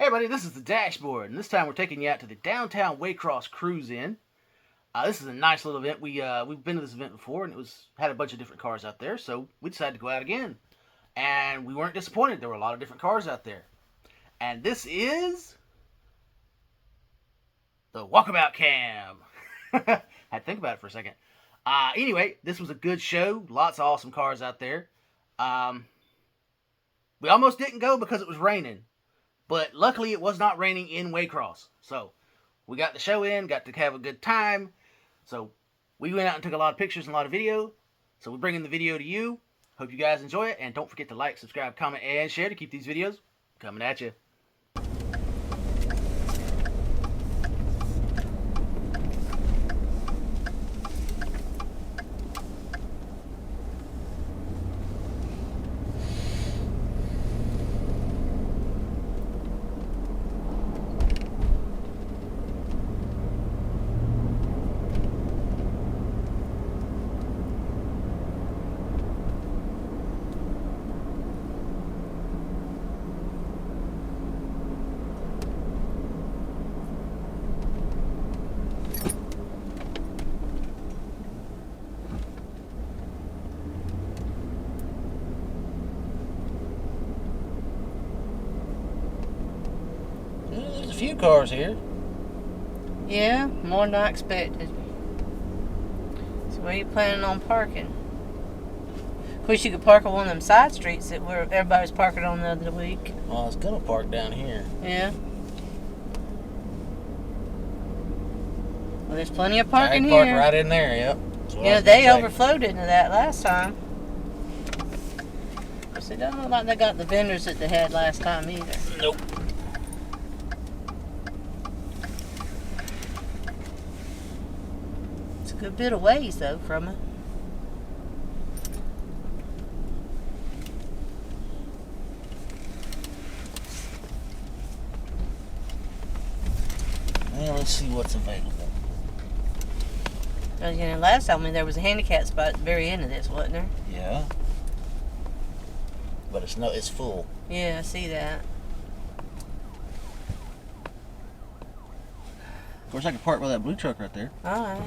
Hey everybody, this is the Dashboard, and this time we're taking you out to the Downtown Waycross Cruise In. This is a nice little event. We've been to this event before, and had a bunch of different cars out there, so we decided to go out again. And we weren't disappointed. There were a lot of different cars out there. And this is the Walkabout Cam. Had to think about it for a second. Anyway, this was a good show. Lots of awesome cars out there. We almost didn't go because it was raining. But luckily it was not raining in Waycross. So we got the show in, got to have a good time. So we went out and took a lot of pictures and a lot of video. So we're bringing the video to you. Hope you guys enjoy it. And don't forget to like, subscribe, comment, and share to keep these videos coming at you. There's a few cars here. Yeah, more than I expected. So where are you planning on parking? Of course, you could park on one of them side streets that where everybody was parking on the other week. Well, I was going to park down here. Yeah. Well, there's plenty of parking here. I here. park right in there, yep. Yeah, they overflowed into that last time. Of course, it doesn't look like they got the vendors that they had last time either. Nope. It's a good bit of ways, though, from it. Well, let's see what's available. Because, you know, last time there was a handicap spot at the very end of this, wasn't there? Yeah. But it's full. Yeah, I see that. Of course, I could park by that blue truck right there. All right.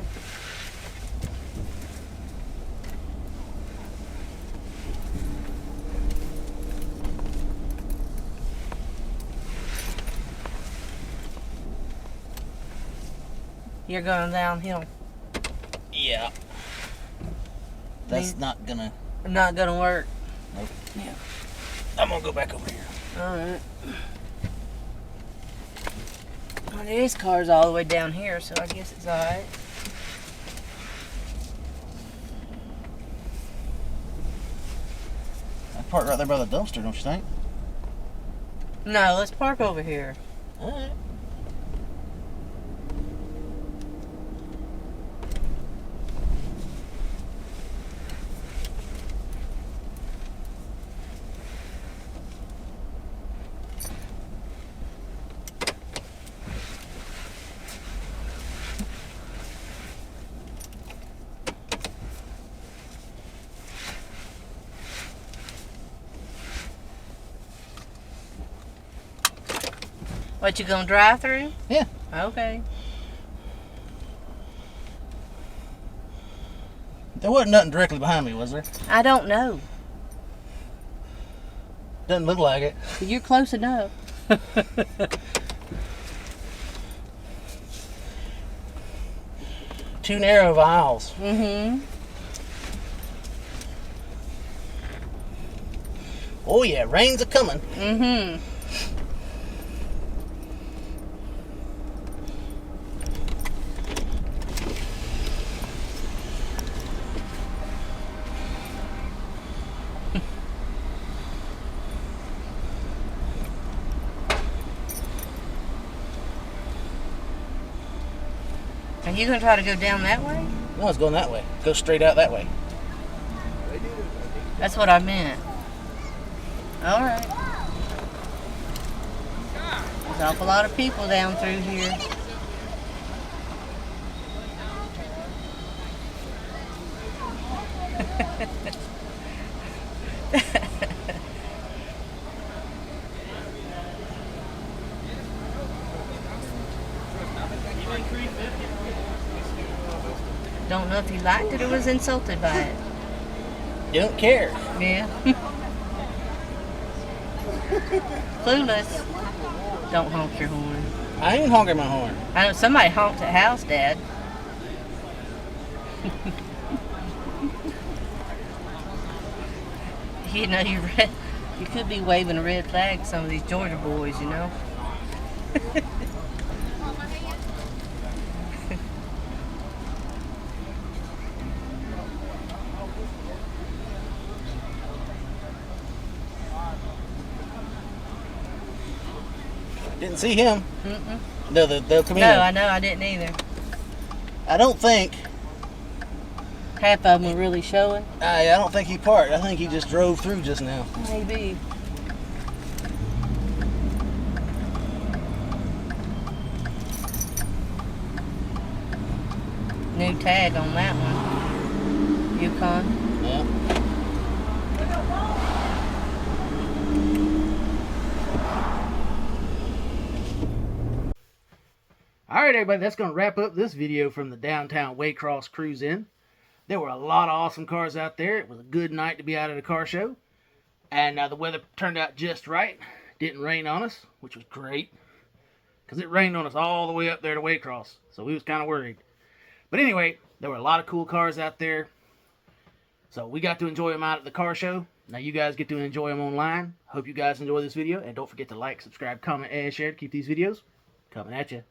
You're going downhill. Yeah. That's not gonna work. Nope. Yeah. I'm gonna go back over here. Alright. Well, there is cars all the way down here, so I guess it's alright. I park right there by the dumpster, don't you think? No, let's park over here. Alright. What, you gonna drive through? Yeah. Okay. There wasn't nothing directly behind me, was there? I don't know. Doesn't look like it. But you're close enough. Too narrow of aisles. Mm-hmm. Oh yeah, rain's a coming. Mm-hmm. Are you going to try to go down that way? No, it's going that way. Go straight out that way. That's what I meant. All right. There's an awful lot of people down through here. Don't know if he liked it or was insulted by it. Don't care. Yeah. Clueless. Don't honk your horn. I ain't honking my horn. I know somebody honked at house, Dad. You know, you could be waving a red flag to some of these Georgia boys, you know. Didn't see him. Mm-mm. No, they'll come in. No, I know, I didn't either. I don't think. Half of them were really showing. I don't think he parked. I think he just drove through just now. Maybe. New tag on that one. Yukon. Yeah. Alright everybody, that's going to wrap up this video from the Downtown Waycross Cruise In. There were a lot of awesome cars out there. It was a good night to be out at a car show. And the weather turned out just right. Didn't rain on us, which was great. Because it rained on us all the way up there to Waycross. So we was kind of worried. But anyway, there were a lot of cool cars out there. So we got to enjoy them out at the car show. Now you guys get to enjoy them online. Hope you guys enjoy this video. And don't forget to like, subscribe, comment, and share to keep these videos coming at you.